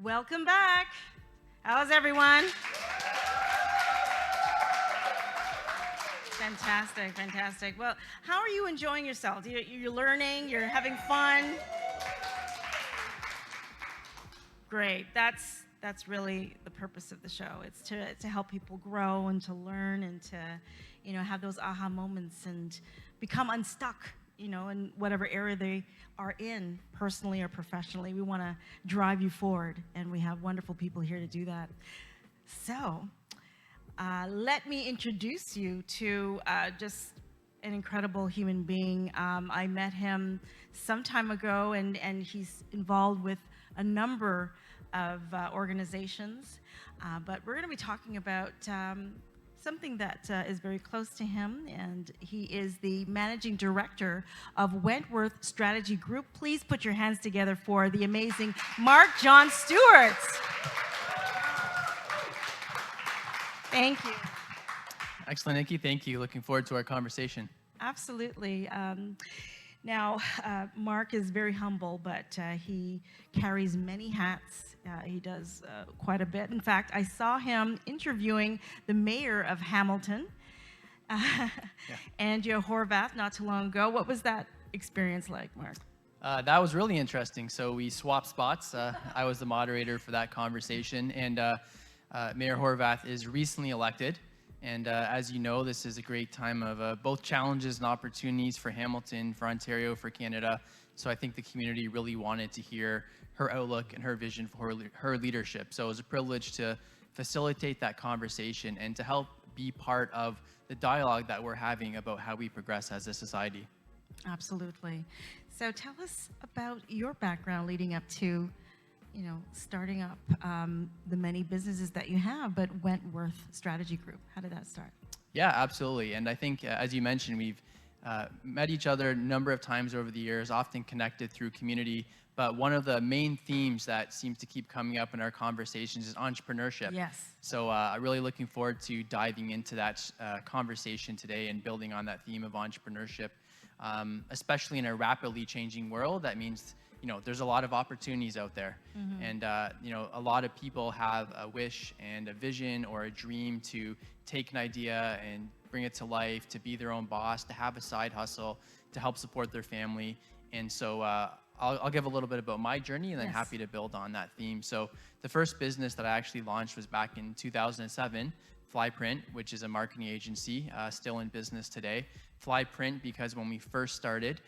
Welcome back. How's everyone? Fantastic, fantastic. Well, how are you enjoying yourself? You're learning, you're having fun? Great. That's really the purpose of the show. It's to help people grow and to learn and to, have those aha moments and become unstuck, in whatever area they are in, personally or professionally. We want to drive you forward, and we have wonderful people here to do that. So, let me introduce you to just an incredible human being. I met him some time ago, and he's involved with a number of organizations, but we're going to be talking about something that is very close to him, and he is the managing director of Wentworth Strategy Group. Please put your hands together for the amazing John Stewart. Thank you. Excellent, Nikki. Thank you. Looking forward to our conversation. Absolutely. Now, Mark is very humble, but he carries many hats. He does quite a bit. In fact, I saw him interviewing the mayor of Hamilton, Andrea Horvath, not too long ago. What was that experience like, Mark? That was really interesting. So we swapped spots. I was the moderator for that conversation, and Mayor Horvath is recently elected. And as you know, this is a great time of both challenges and opportunities for Hamilton, for Ontario, for Canada. So I think the community really wanted to hear her outlook and her vision for her leadership. So it was a privilege to facilitate that conversation and to help be part of the dialogue that we're having about how we progress as a society. Absolutely. So tell us about your background leading up to starting up the many businesses that you have, but Wentworth Strategy Group. How did that start? Yeah, absolutely. And I think, as you mentioned, we've met each other a number of times over the years, often connected through community. But one of the main themes that seems to keep coming up in our conversations is entrepreneurship. Yes. So really looking forward to diving into that conversation today and building on that theme of entrepreneurship, especially in a rapidly changing world. That means there's a lot of opportunities out there. Mm-hmm. And, a lot of people have a wish and a vision or a dream to take an idea and bring it to life, to be their own boss, to have a side hustle, to help support their family. And so I'll give a little bit about my journey and then happy to build on that theme. So the first business that I actually launched was back in 2007, Flyprint, which is a marketing agency, still in business today. Flyprint, because when we first started,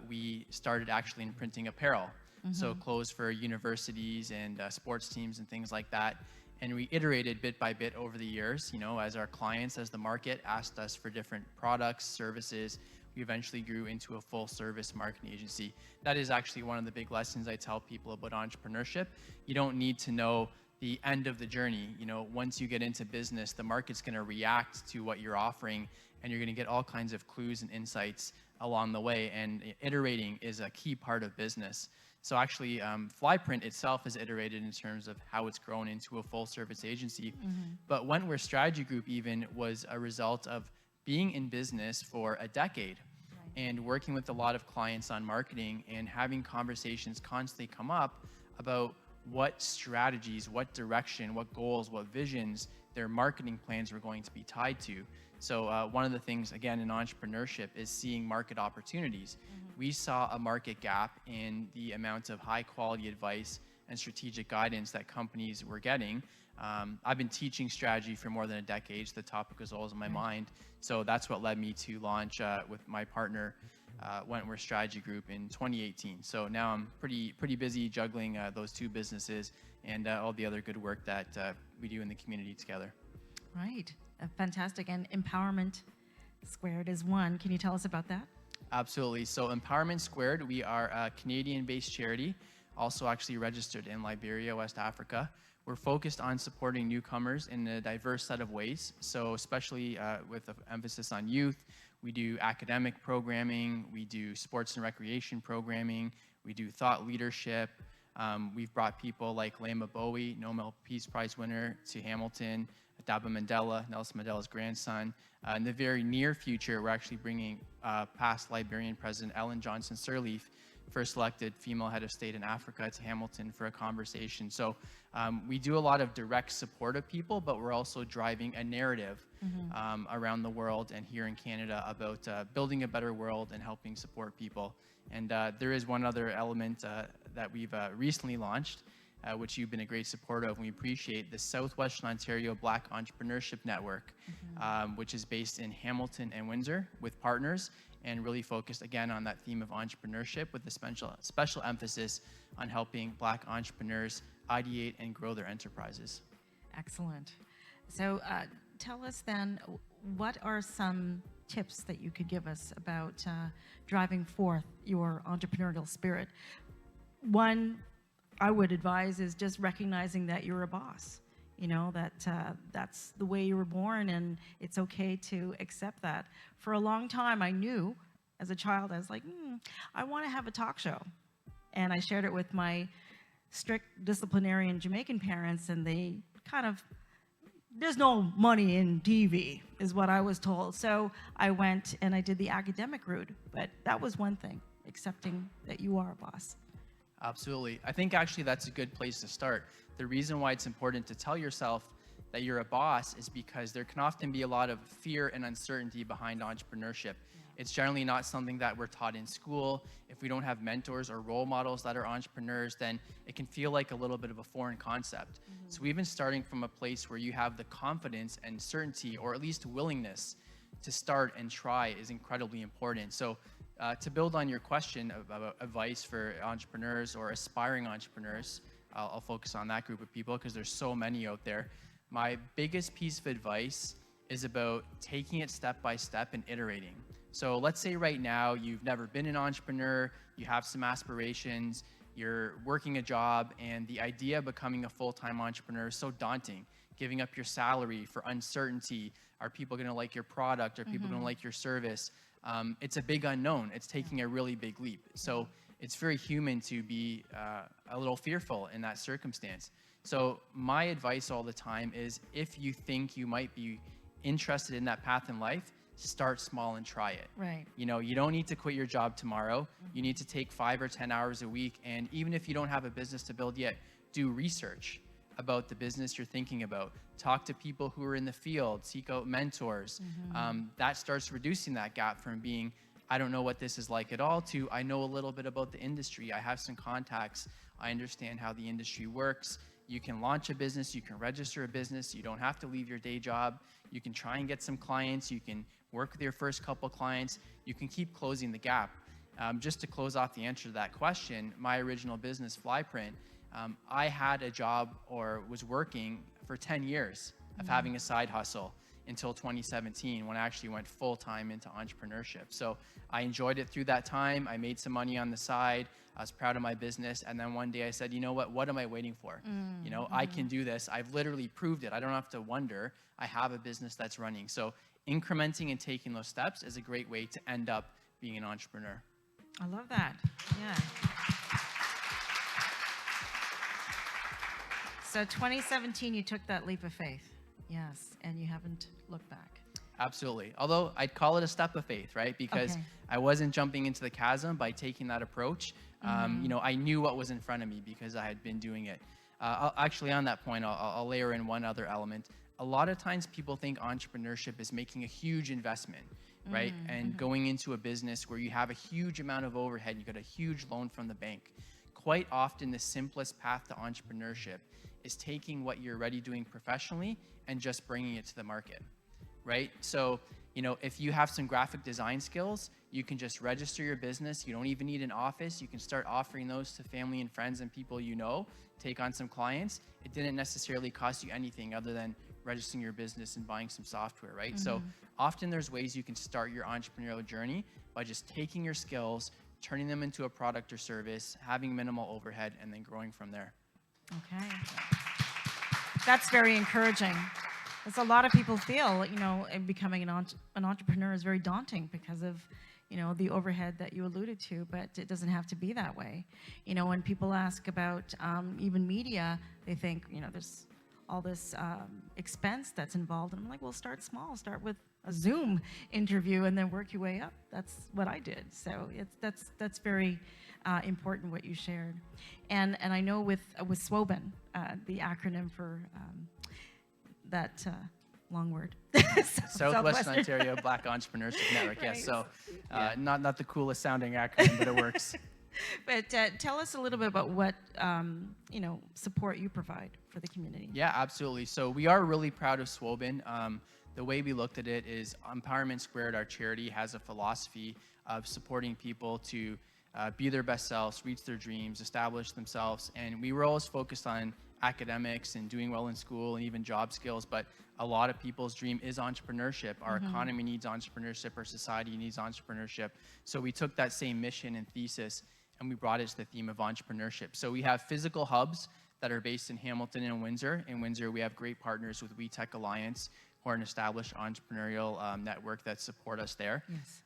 we started actually in printing apparel. Mm-hmm. So clothes for universities and sports teams and things like that. And we iterated bit by bit over the years, as our clients, as the market asked us for different products, services, we eventually grew into a full service marketing agency. That is actually one of the big lessons I tell people about entrepreneurship. You don't need to know the end of the journey. Once you get into business, the market's going to react to what you're offering, and you're going to get all kinds of clues and insights along the way, and iterating is a key part of business. So actually, Flyprint itself has iterated in terms of how it's grown into a full-service agency. Mm-hmm. But Wentworth Strategy Group even was a result of being in business for a decade and working with a lot of clients on marketing and having conversations constantly come up about what strategies, what direction, what goals, what visions their marketing plans were going to be tied to. So one of the things, again, in entrepreneurship is seeing market opportunities. Mm-hmm. We saw a market gap in the amount of high quality advice and strategic guidance that companies were getting. I've been teaching strategy for more than a decade, so the topic was always in my mind. So that's what led me to launch with my partner, Wentworth Strategy Group in 2018. So now I'm pretty busy juggling those two businesses and all the other good work that we do in the community together. Right. Fantastic. And Empowerment Squared is one. Can you tell us about that? Absolutely. So Empowerment Squared, we are a Canadian-based charity, also actually registered in Liberia, West Africa. We're focused on supporting newcomers in a diverse set of ways. So especially with an emphasis on youth, we do academic programming, we do sports and recreation programming, we do thought leadership. We've brought people like Lema Bowie, Nobel Peace Prize winner, to Hamilton, Daba Mandela, Nelson Mandela's grandson. In the very near future, we're actually bringing past Liberian President Ellen Johnson Sirleaf first elected female head of state in Africa to Hamilton for a conversation. So we do a lot of direct support of people, but we're also driving a narrative around the world and here in Canada about building a better world and helping support people. And there is one other element that we've recently launched, which you've been a great supporter of, and we appreciate, the Southwestern Ontario Black Entrepreneurship Network, which is based in Hamilton and Windsor with partners, and really focused again on that theme of entrepreneurship with a special emphasis on helping Black entrepreneurs ideate and grow their enterprises. Excellent. So tell us then, what are some tips that you could give us about driving forth your entrepreneurial spirit? One I would advise is just recognizing that you're a boss. You know, that that's the way you were born, and it's okay to accept that. For a long time, I knew as a child, I was like, I want to have a talk show. And I shared it with my strict disciplinarian Jamaican parents, and they kind of, there's no money in TV, is what I was told. So I went and I did the academic route. But that was one thing, accepting that you are a boss. Absolutely. I think actually that's a good place to start. The reason why it's important to tell yourself that you're a boss is because there can often be a lot of fear and uncertainty behind entrepreneurship. It's generally not something that we're taught in school. If we don't have mentors or role models that are entrepreneurs, then it can feel like a little bit of a foreign concept. So even starting from a place where you have the confidence and certainty, or at least willingness to start and try, is incredibly important. So to build on your question about advice for entrepreneurs or aspiring entrepreneurs, I'll focus on that group of people because there's so many out there. My biggest piece of advice is about taking it step by step and iterating. So let's say right now you've never been an entrepreneur, you have some aspirations, you're working a job, and the idea of becoming a full-time entrepreneur is so daunting. Giving up your salary for uncertainty. Are people going to like your product? Are people going to like your service? It's a big unknown. It's taking a really big leap. So it's very human to be a little fearful in that circumstance. So my advice all the time is, if you think you might be interested in that path in life, start small and try it. Right. You know, you don't need to quit your job tomorrow. You need to take 5 or 10 hours a week. And even if you don't have a business to build yet, do research about the business you're thinking about. Talk to people who are in the field, seek out mentors. That starts reducing that gap from being, I don't know what this is like at all, to I know a little bit about the industry. I have some contacts. I understand how the industry works. You can launch a business. You can register a business. You don't have to leave your day job. You can try and get some clients. You can work with your first couple clients. You can keep closing the gap. Just to close off the answer to that question, my original business, Flyprint, I had a job or was working for 10 years of having a side hustle until 2017, when I actually went full-time into entrepreneurship. So I enjoyed it through that time. I made some money on the side. I was proud of my business. And then one day I said, you know what am I waiting for? You know, I can do this. I've literally proved it. I don't have to wonder. I have a business that's running. So incrementing and taking those steps is a great way to end up being an entrepreneur. I love that. Yeah. So 2017, you took that leap of faith. Yes, and you haven't looked back. Absolutely. Although I'd call it a step of faith, right? Because I wasn't jumping into the chasm by taking that approach. You know, I knew what was in front of me because I had been doing it. Actually, on that point, I'll layer in one other element. A lot of times people think entrepreneurship is making a huge investment, right? And going into a business where you have a huge amount of overhead, you got a huge loan from the bank. Quite often, the simplest path to entrepreneurship is taking what you're already doing professionally and just bringing it to the market, right? So, you know, if you have some graphic design skills, you can just register your business. You don't even need an office. You can start offering those to family and friends and people you know, take on some clients. It didn't necessarily cost you anything other than registering your business and buying some software, right? So often there's ways you can start your entrepreneurial journey by just taking your skills, turning them into a product or service, having minimal overhead, and then growing from there. Okay. That's very encouraging. As a lot of people feel, you know, becoming an entrepreneur is very daunting because of, you know, the overhead that you alluded to, but it doesn't have to be that way. You know, when people ask about even media, they think, you know, there's all this expense that's involved. And I'm like, well, start small. Start with a Zoom interview and then work your way up. That's what I did. So that's very important what you shared. And I know with SWOBN, the acronym for that long word. Southwestern Ontario Black Entrepreneurship Network. Yes, so not the coolest sounding acronym, but it works. But tell us a little bit about what support you provide for the community. Yeah, absolutely. So we are really proud of SWOBN. The way we looked at it is Empowerment Squared, our charity, has a philosophy of supporting people to be their best selves, reach their dreams, establish themselves. And we were always focused on academics and doing well in school and even job skills, but a lot of people's dream is entrepreneurship. Our economy needs entrepreneurship, our society needs entrepreneurship. So we took that same mission and thesis and we brought it to the theme of entrepreneurship. So we have physical hubs that are based in Hamilton and Windsor. In Windsor, we have great partners with We Tech Alliance, who are an established entrepreneurial network that support us there. Yes.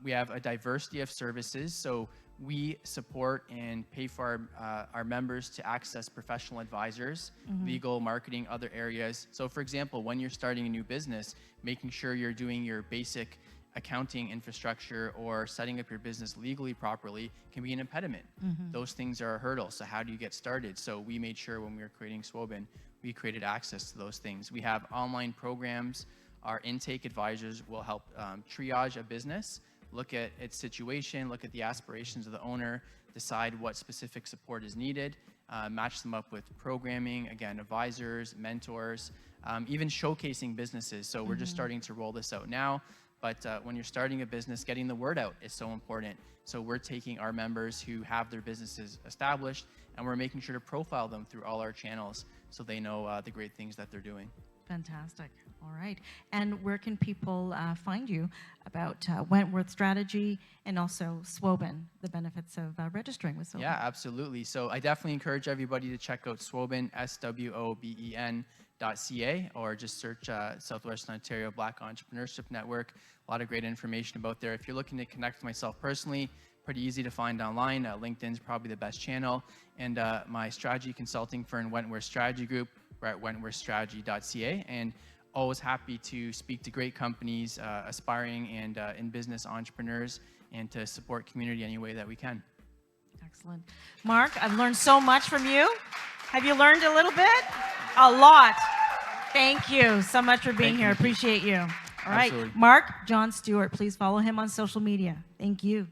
We have a diversity of services. So we support and pay for our members to access professional advisors, legal, marketing, other areas. So for example, when you're starting a new business, making sure you're doing your basic accounting infrastructure or setting up your business legally properly can be an impediment. Those things are a hurdle. So how do you get started? So we made sure when we were creating SWOBN, we created access to those things. We have online programs. Our intake advisors will help triage a business, look at its situation, look at the aspirations of the owner, decide what specific support is needed, match them up with programming, again, advisors, mentors, even showcasing businesses. So we're just starting to roll this out now. But when you're starting a business, getting the word out is so important. So we're taking our members who have their businesses established and we're making sure to profile them through all our channels so they know the great things that they're doing. Fantastic. All right. And where can people find you about Wentworth Strategy and also SWOBN, the benefits of registering with SWOBN? Yeah, absolutely. So I definitely encourage everybody to check out SWOBN, SWOBEN.ca, or just search Southwestern Ontario Black Entrepreneurship Network. A lot of great information about there. If you're looking to connect with myself personally, pretty easy to find online. LinkedIn's probably the best channel. And my strategy consulting firm, Wentworth Strategy Group, we're at wentworthstrategy.ca, and always happy to speak to great companies, aspiring and in business entrepreneurs, and to support community any way that we can. Excellent. Mark, I've learned so much from you. Have you learned a little bit? A lot. Thank you so much for being here. Appreciate you. All right. Absolutely. Mark, John Stewart, please follow him on social media. Thank you.